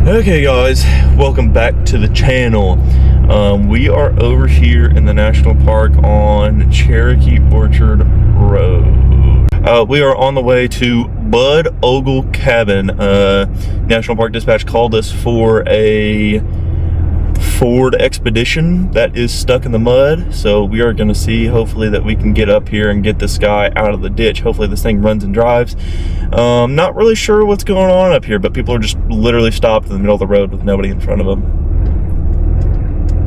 Okay guys, welcome back to the channel. We are over here in the national park on Cherokee Orchard Road. We are on the way to Bud Ogle Cabin. National Park Dispatch called us for a Ford Expedition that is stuck in the mud, so we are going to see hopefully that we can get up here and get this guy out of the ditch. Hopefully this thing runs and drives. Not really sure what's going on up here, but people are just literally stopped in the middle of the road with nobody in front of them,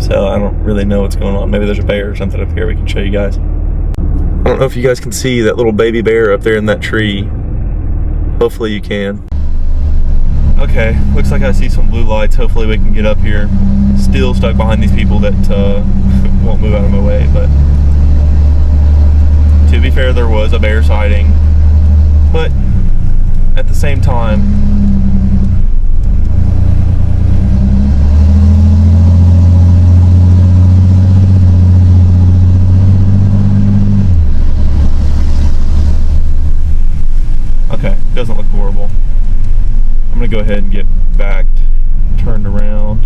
so I don't really know what's going on. Maybe there's a bear or something up here we can show you guys. I don't know if you guys can see that little baby bear up there in that tree. Hopefully you can. Okay, looks like I see some blue lights. Hopefully we can get up here. Still stuck behind these people that won't move out of my way, but to be fair, there was a bear sighting, but at the same time, okay, doesn't look horrible. I'm gonna go ahead and get back turned around.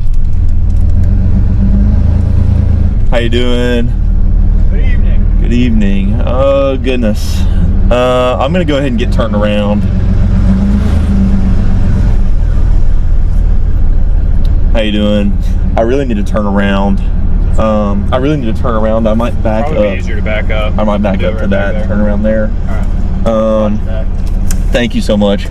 How you doing? Good evening. Good evening. Oh goodness. I'm gonna go ahead and get turned around. How you doing? I really need to turn around. I might back Probably up. be easier to back up. I might back up to that. Turn around there. All right. Thank you so much.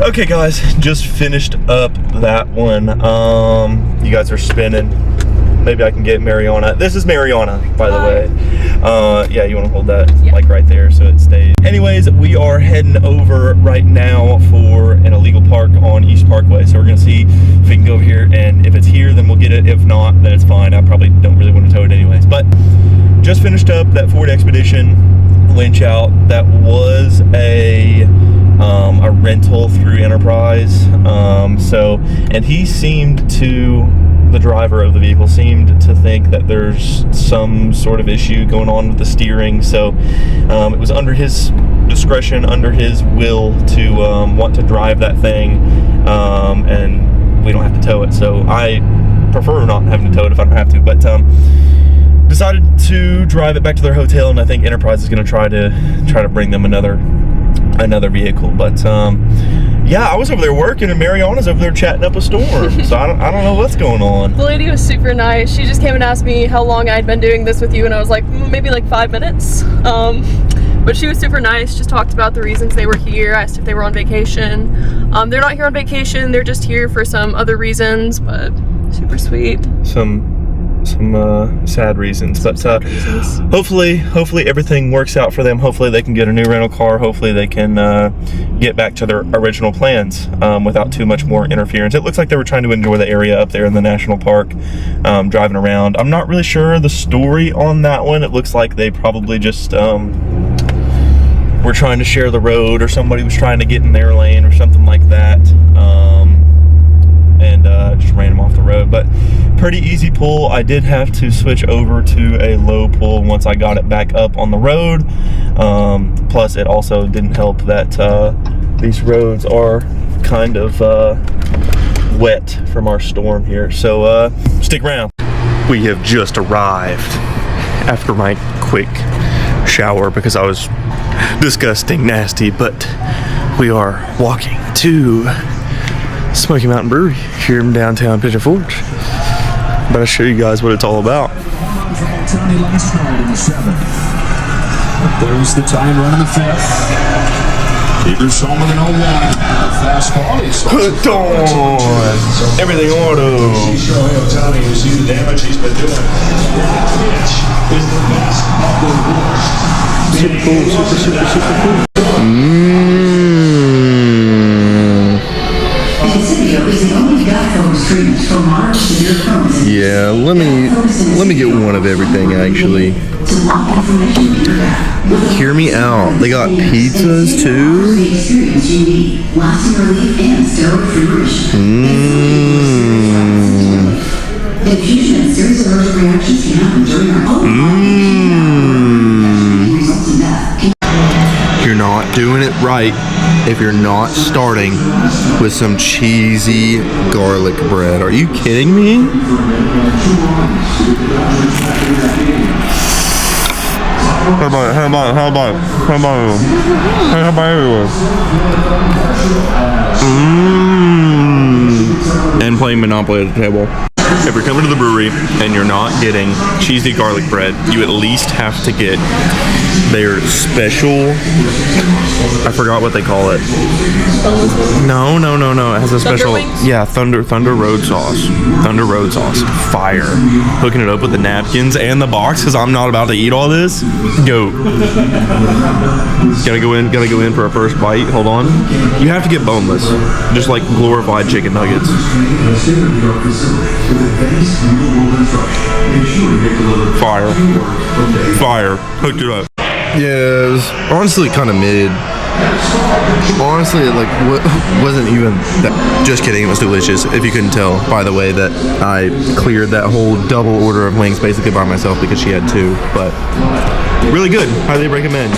Okay guys, just finished up that one. You guys are spinning. Maybe I can get Mariana. This is Mariana, by the way. Yeah, you want to hold that like right there so it stays. Anyways, we are heading over right now for an illegal park on East Parkway. So we're gonna see if we can go over here, and if it's here, then we'll get it. If not, then it's fine. I probably don't really want to tow it anyways. But just finished up that Ford Expedition Winch-out. That was a rental through Enterprise. And he seemed to, the driver of the vehicle seemed to think that there's some sort of issue going on with the steering. So it was under his discretion, under his will to want to drive that thing, and we don't have to tow it. So I prefer not having to tow it if I don't have to, but decided to drive it back to their hotel, and I think Enterprise is going to try to bring them another vehicle. But yeah, I was over there working, and Mariana's over there chatting up a storm. So I don't know what's going on. The lady was super nice. She just came and asked me how long I'd been doing this with you, and I was like, maybe like 5 minutes. But she was super nice, just talked about the reasons they were here, asked if they were on vacation. They're not here on vacation, they're just here for some other reasons, but super sweet. Some sad reasons, but hopefully everything works out for them. Hopefully they can get a new rental car. Hopefully they can get back to their original plans without too much more interference. It looks like they were trying to enjoy the area up there in the national park, driving around. I'm not really sure the story on that one. It looks like they probably just were trying to share the road, or somebody was trying to get in their lane or something like that, and just ran them off the road. But pretty easy pull. I did have to switch over to a low pull once I got it back up on the road. Plus it also didn't help that these roads are kind of wet from our storm here. So stick around. We have just arrived after my quick shower because I was disgusting, nasty, but we are walking to Smoky Mountain Brewery here in downtown Pigeon Forge. But I'll show you guys what it's all about. There's the time running the fifth. Hebrews Solomon in 01. Fast ball. Put on everything auto. Tony, you see the damage he's been doing. Is the best of the worst. Super cool, super cool. Yeah, let me get one of everything actually. Hear me out. They got pizzas too. You're not doing it right if you're not starting with some cheesy garlic bread. Are you kidding me? How about and playing Monopoly at the table. If you're coming to the brewery and you're not getting cheesy garlic bread, you at least have to get their special, I forgot what they call it. No. It has a special, yeah, Thunder Road Sauce. Thunder Road Sauce. Fire. Hooking it up with the napkins and the box, because I'm not about to eat all this. Go. Gotta go in for a first bite. Hold on. You have to get boneless. Just like glorified chicken nuggets. Fire. Hooked it up. Yeah, it was honestly kind of mid. Honestly, it wasn't even that. Just kidding, it was delicious. If you couldn't tell by the way that I cleared that whole double order of wings basically by myself because she had two. But really good. Highly recommend.